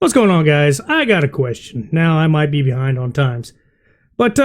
What's going on, guys? I got a question. Now, I might be behind on times. But,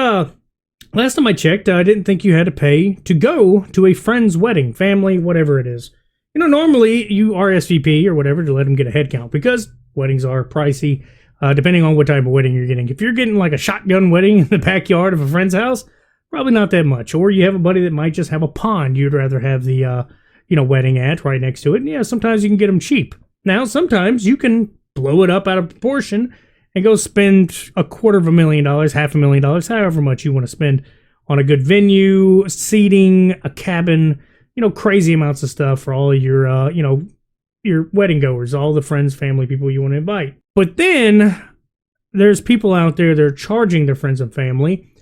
last time I checked, I didn't think you had to pay to go to a friend's wedding, family, whatever it is. You know, normally you RSVP or whatever to let them get a head count because weddings are pricey, depending on what type of wedding you're getting. If you're getting like a shotgun wedding in the backyard of a friend's house, probably not that much. Or you have a buddy that might just have a pond you'd rather have the, wedding at right next to it. And yeah, sometimes you can get them cheap. Now, sometimes you can blow it up out of proportion and go spend $250,000, $500,000, however much you want to spend on a good venue, seating, a cabin, crazy amounts of stuff for all of your, your wedding goers, all the friends, family, people you want to invite. But then there's people out there that are charging their friends and family,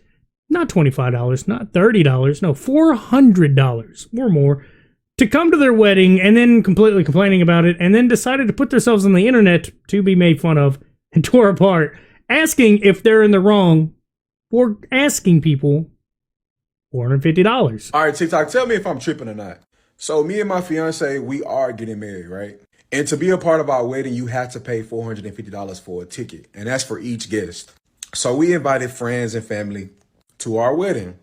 not $25, not $30, no, $400 or more to come to their wedding and then completely complaining about it and then decided to put themselves on the internet to be made fun of and tore apart, asking if they're in the wrong for asking people $450. All right, TikTok, tell me if I'm tripping or not. So me and my fiance, we are getting married, right? And to be a part of our wedding, you have to pay $450 for a ticket, and that's for each guest. So we invited friends and family to our wedding.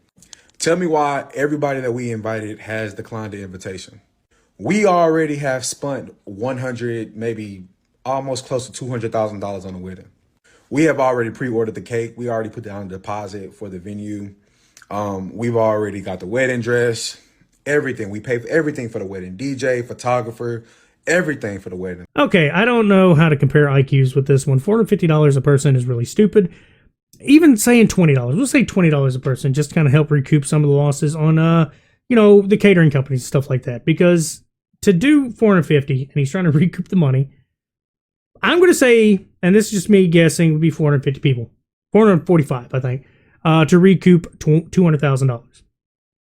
Tell me why everybody that we invited has declined the invitation. We already have spent $100, maybe almost close to $200,000 on the wedding. We have already pre-ordered the cake. We already put down a deposit for the venue. We've already got the wedding dress, everything. We pay for everything for the wedding. DJ, photographer, everything for the wedding. Okay, I don't know how to compare IQs with this one. $450 a person is really stupid. Even saying $20, we'll say $20 a person just to kind of help recoup some of the losses on, the catering companies and stuff like that. Because to do $450 and he's trying to recoup the money, I'm going to say, and this is just me guessing, would be 450 people. 445, I think, to recoup $200,000.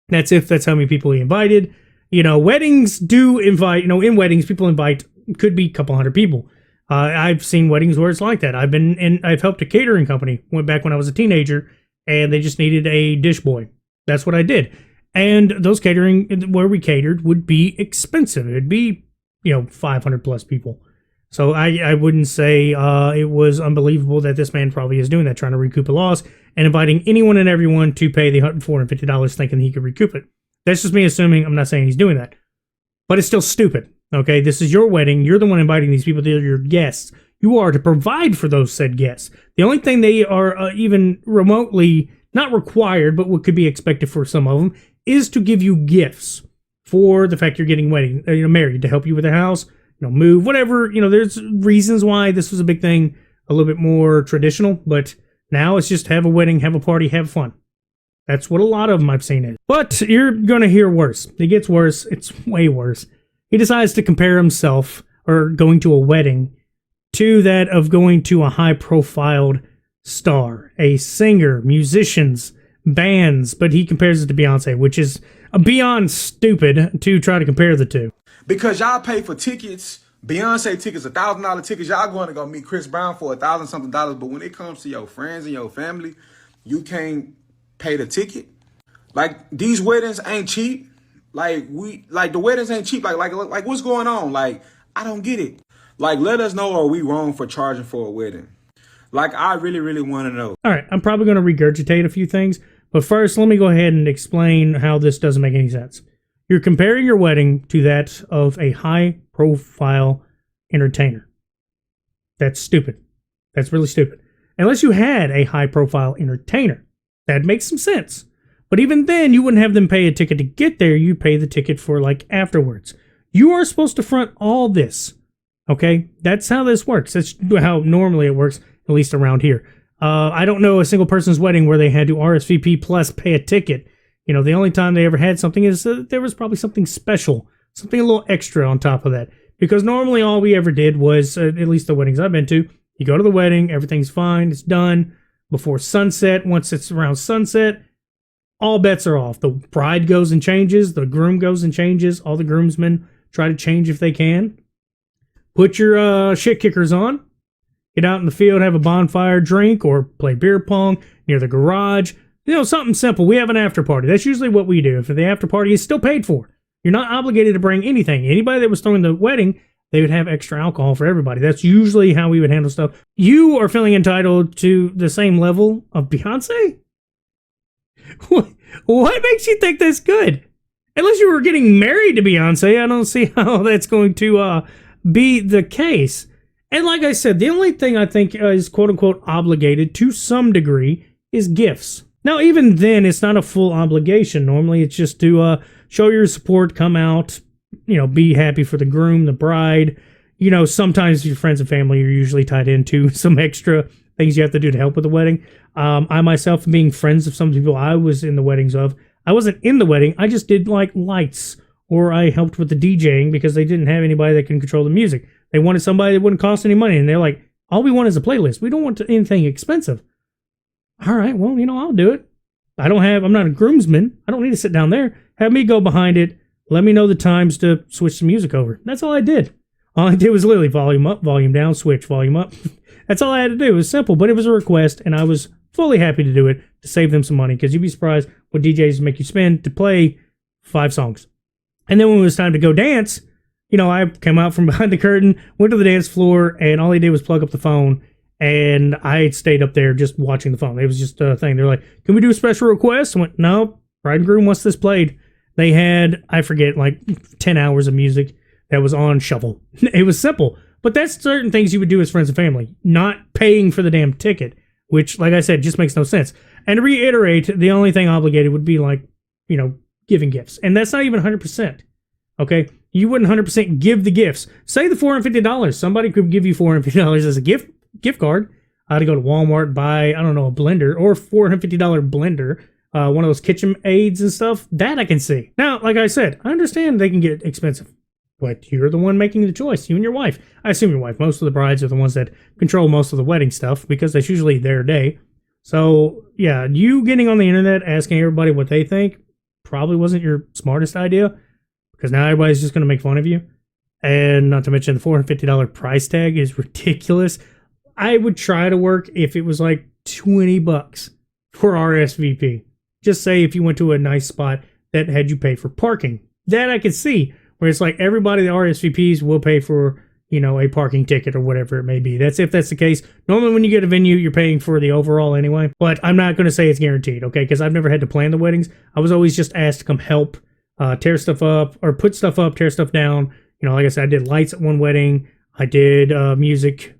That's how many people he invited. Weddings do invite, in weddings, people invite, could be a couple hundred people. I've seen weddings where it's like that. I've helped a catering company, went back when I was a teenager, and they just needed a dish boy. That's what I did. And those catering, where we catered, would be expensive. It'd be, 500 plus people. So I wouldn't say it was unbelievable that this man probably is doing that, trying to recoup a loss and inviting anyone and everyone to pay the $450 thinking he could recoup it. That's just me assuming. I'm not saying he's doing that. But it's still stupid. Okay, this is your wedding. You're the one inviting these people. They're your guests. You are to provide for those said guests. The only thing they are even remotely not required, but what could be expected for some of them, is to give you gifts for the fact you're getting married, to help you with the house, move, whatever. There's reasons why this was a big thing, a little bit more traditional, but now it's just have a wedding, have a party, have fun. That's what a lot of them I've seen is. But you're going to hear worse. It gets worse. It's way worse. He decides to compare himself, or going to a wedding, to that of going to a high-profiled star, a singer, musicians, bands, but he compares it to Beyonce, which is beyond stupid to try to compare the two. Because y'all pay for tickets, Beyonce tickets, $1,000 tickets, y'all going to go meet Chris Brown for $1,000-something, but when it comes to your friends and your family, you can't pay the ticket. Like, these weddings ain't cheap. The weddings ain't cheap. Like what's going on? Like, I don't get it. Like, let us know, are we wrong for charging for a wedding? Like, I really, really want to know. All right, I'm probably going to regurgitate a few things, but first, let me go ahead and explain how this doesn't make any sense. You're comparing your wedding to that of a high-profile entertainer. That's stupid. That's really stupid. Unless you had a high-profile entertainer, that makes some sense. But even then, you wouldn't have them pay a ticket to get there. You pay the ticket for, afterwards. You are supposed to front all this. Okay? That's how this works. That's how normally it works, at least around here. I don't know a single person's wedding where they had to RSVP plus pay a ticket. The only time they ever had something is there was probably something special, something a little extra on top of that. Because normally all we ever did was, at least the weddings I've been to, you go to the wedding, everything's fine, it's done. Before sunset, once it's around sunset, all bets are off. The bride goes and changes. The groom goes and changes. All the groomsmen try to change if they can. Put your shit kickers on. Get out in the field, have a bonfire, drink, or play beer pong near the garage. Something simple. We have an after party. That's usually what we do. If the after party is still paid for, you're not obligated to bring anything. Anybody that was throwing the wedding, they would have extra alcohol for everybody. That's usually how we would handle stuff. You are feeling entitled to the same level of Beyonce? What makes you think that's good? Unless you were getting married to Beyonce, I don't see how that's going to be the case. And like I said, the only thing I think is quote-unquote obligated to some degree is gifts. Now, even then, it's not a full obligation. Normally, it's just to show your support, come out, be happy for the groom, the bride. Sometimes your friends and family are usually tied into some extra things you have to do to help with the wedding. I myself, being friends of some people I was in the weddings of, I wasn't in the wedding. I just did like lights, or I helped with the DJing because they didn't have anybody that can control the music. They wanted somebody that wouldn't cost any money, and they're like, all we want is a playlist. We don't want anything expensive. All right, well, I'll do it. I'm not a groomsman. I don't need to sit down there. Have me go behind it. Let me know the times to switch the music over. That's all I did. All I did was literally volume up, volume down, switch, volume up. That's all I had to do. It was simple, but it was a request, and I was fully happy to do it to save them some money, because you'd be surprised what DJs make you spend to play 5 songs. And then when it was time to go dance, I came out from behind the curtain, went to the dance floor, and all he did was plug up the phone, and I stayed up there just watching the phone. It was just a thing. They're like, can we do a special request? I went, no, bride and groom wants this played. They had, I forget, like 10 hours of music that was on shuffle. It was simple. But that's certain things you would do as friends and family, not paying for the damn ticket, which, like I said, just makes no sense. And to reiterate, the only thing obligated would be like, giving gifts. And that's not even 100%. Okay? You wouldn't 100% give the gifts. Say the $450. Somebody could give you $450 as a gift card to go to Walmart and buy, I don't know, a blender, or $450 blender, one of those kitchen aids and stuff. That I can see. Now, like I said, I understand they can get expensive, but you're the one making the choice, you and your wife. I assume your wife. Most of the brides are the ones that control most of the wedding stuff, because that's usually their day. So, yeah, you getting on the internet asking everybody what they think probably wasn't your smartest idea, because now everybody's just going to make fun of you. And not to mention the $450 price tag is ridiculous. I would try to work if it was like $20 for RSVP. Just say if you went to a nice spot that had you pay for parking. That I could see, where it's like everybody that RSVPs will pay for, a parking ticket or whatever it may be. That's if that's the case. Normally when you get a venue, you're paying for the overall anyway. But I'm not going to say it's guaranteed, okay? Because I've never had to plan the weddings. I was always just asked to come help tear stuff up, or put stuff up, tear stuff down. Like I said, I did lights at one wedding. I did music.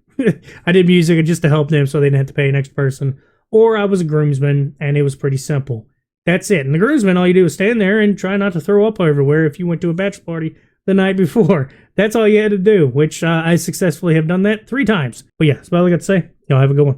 I did music just to help them so they didn't have to pay an extra person. Or I was a groomsman, and it was pretty simple. That's it. And the groomsman, all you do is stand there and try not to throw up everywhere if you went to a bachelor party the night before. That's all you had to do, which I successfully have done that 3 times. But yeah, that's all I got to say. Y'all have a good one.